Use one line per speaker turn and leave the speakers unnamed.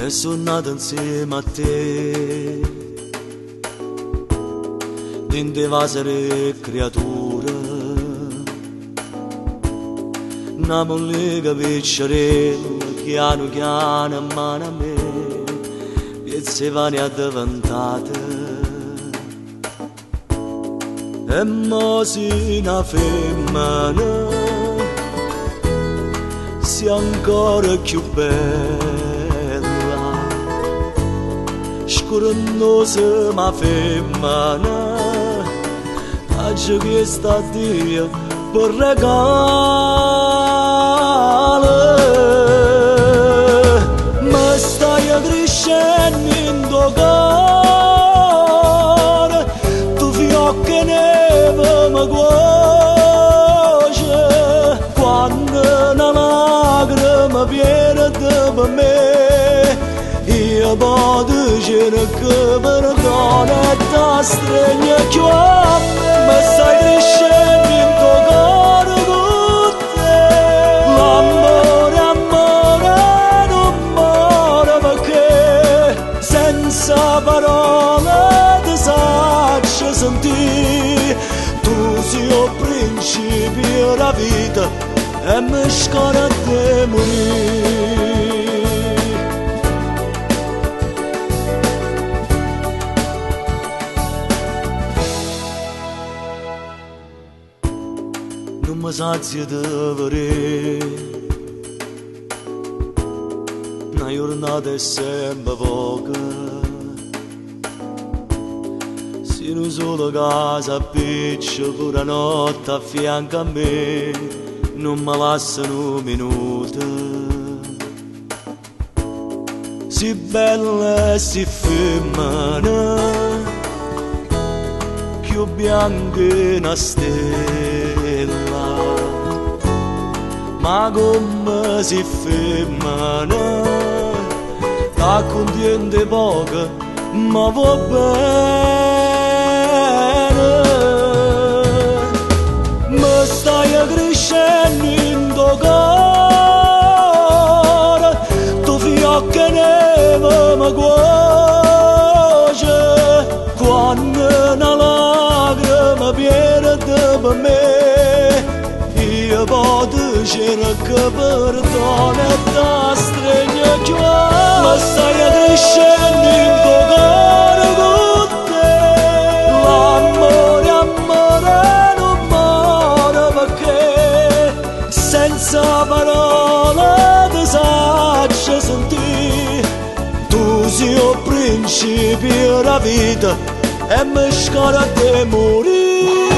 e sono nato insieme a te. Dinte vasere creatura, una mollega piccerella, piano piano a mano a me, e se va ne addavantate. E mo si una femmina, sia ancora più bella, scurandosa ma femmina, oggi che sta Dio per regalo. Ma stai crescendo in tuo cuore, tu fiocchi neve mi cuoce, quando una lacrima viene da me, io posso dire che perdona e ti stringo più a me. Ma stai crescendo in tuo cuore con te, l'amore, amore non muore, perché senza parole ti saccio sentire. Tu sei il principio della vita e mi scorda di morire. Non mi sazio di vedere, una giornata è sempre poca, se non solo casa piccia pure notte a fianco a me, non mi lasciano un minuto. Si bella e si femmina, più bianca di una stella, ma come si femmina, la contiene poco, ma va bene. Ma stai crescendo in tuo cuore, tu fiocchi neve mi cuoce, quando una lacrima viene da me, io posso dire che perdona e ti stringo più a me. Ma stai crescendo in tuo cuore con te, l'amore, amore non muore, perché senza parole ti saccio sentire. Tu sei il principio della vita e mi scorda di morire.